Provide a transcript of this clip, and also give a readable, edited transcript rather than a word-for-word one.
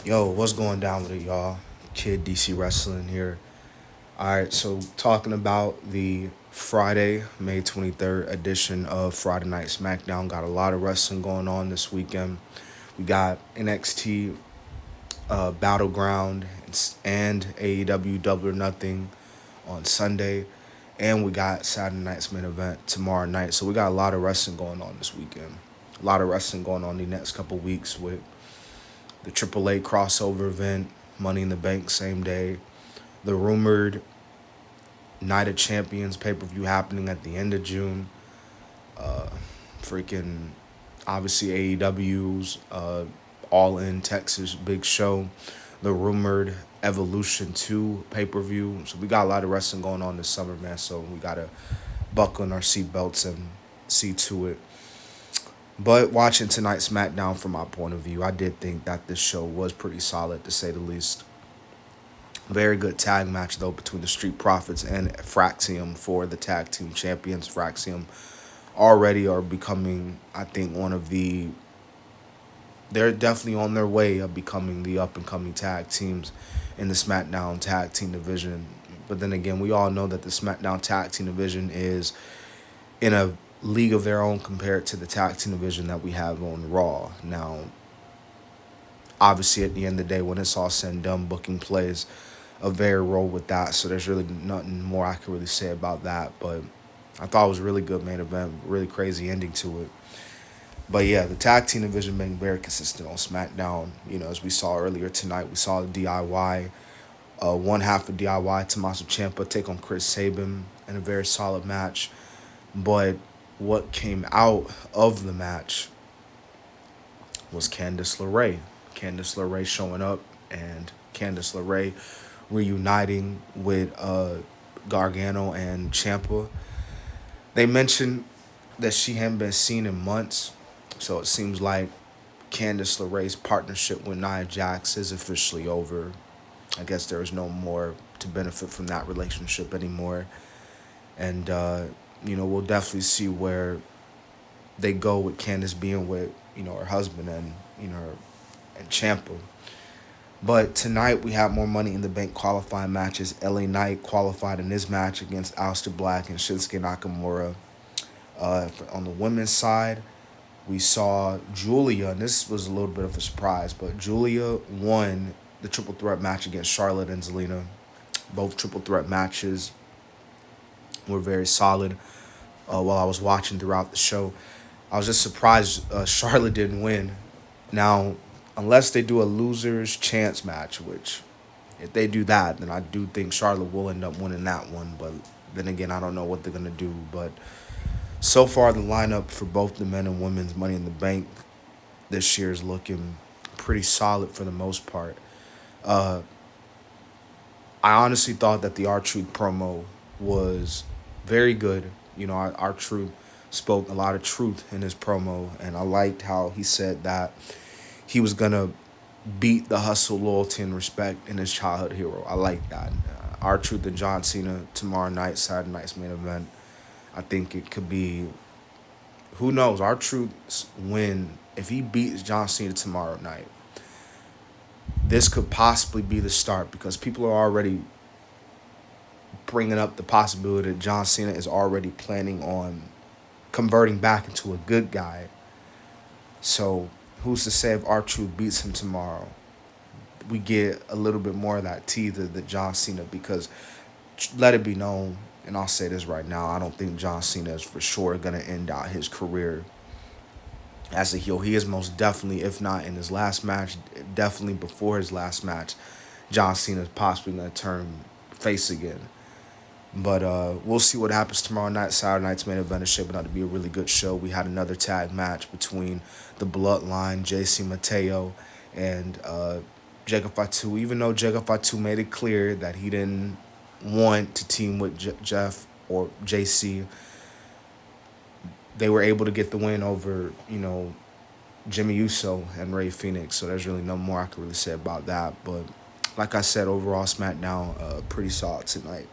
Yo, what's going down with it, y'all? Kid DC Wrestling here. All right, so talking about the Friday, May 23rd edition of Friday Night Smackdown. Got a lot of wrestling going on this weekend. We got NXT Battleground and AEW Double or Nothing on Sunday. And we got Saturday night's main event tomorrow night. So we got a lot of wrestling going on this weekend. A lot of wrestling going on the next couple weeks with the AAA crossover event, Money in the Bank same day, the rumored Night of Champions pay per view happening at the end of June, uh, freaking obviously AEW's All In Texas big show, the rumored Evolution 2 pay per view. So we got a lot of wrestling going on this summer, man. So we got to buckle in our seatbelts and see to it. But watching tonight's SmackDown from my point of view, I did think that this show was pretty solid to say the least. Very good tag match though between the Street Profits and Fraium for the tag team champions. Fraium already are becoming, I think, one of the. They're definitely on their way of becoming the up and coming tag teams in the SmackDown tag team division. But then again, we all know that the SmackDown tag team division is in a league of their own compared to the tag team division that we have on Raw. Now, obviously, at the end of the day, when it's all said and done, booking plays a very role with that. So there's really nothing more I can really say about that. But I thought it was a really good main event, really crazy ending to it. But yeah, the tag team division being very consistent on SmackDown. You know, as we saw earlier tonight, we saw the DIY, one half of DIY, Tommaso Ciampa take on Chris Sabin in a very solid match. But what came out of the match was Candice LeRae. Candice LeRae showing up and Candice LeRae reuniting with Gargano and Ciampa. They mentioned that she hadn't been seen in months, so it seems like Candice LeRae's partnership with Nia Jax is officially over. I guess there is no more to benefit from that relationship anymore, and we'll definitely see where they go with Candice being with her husband and and Ciampa. But tonight we have more Money in the Bank qualifying matches. LA Knight qualified in this match against Aleister Black and Shinsuke Nakamura. On the women's side, we saw Julia, and this was a little bit of a surprise, but Julia won the triple threat match against Charlotte and Zelina. Both triple threat matches were very solid. While I was watching throughout the show, I was just surprised Charlotte didn't win. Now, unless they do a loser's chance match, which if they do that, then I do think Charlotte will end up winning that one. But then again, I don't know what they're gonna do. But so far, the lineup for both the men and women's Money in the Bank this year is looking pretty solid for the most part. Uh, I honestly thought that the R-Truth promo was very good. R-Truth spoke a lot of truth in his promo, and I liked how he said that he was gonna beat the hustle, loyalty, and respect in his childhood hero. I like that. R-Truth and John Cena tomorrow night, Saturday night's main event. I think it could be, who knows, R-Truth's win, if he beats John Cena tomorrow night, this could possibly be the start because people are already bringing up the possibility that John Cena is already planning on converting back into a good guy. So who's to say if R-Truth beats him tomorrow, we get a little bit more of that teaser that John Cena, because let it be known, and I'll say this right now, I don't think John Cena is for sure going to end out his career as a heel. He is most definitely, if not in his last match, definitely before his last match, John Cena is possibly going to turn face again. But we'll see what happens tomorrow night. Saturday night's main event is shaping out to be a really good show. We had another tag match between the Bloodline, JC Mateo, and Jacob Fatu. Even though Jacob Fatu made it clear that he didn't want to team with Jeff or JC, they were able to get the win over, Jimmy Uso and Rey Fenix. So there's really no more I can really say about that. But like I said, overall SmackDown pretty solid tonight.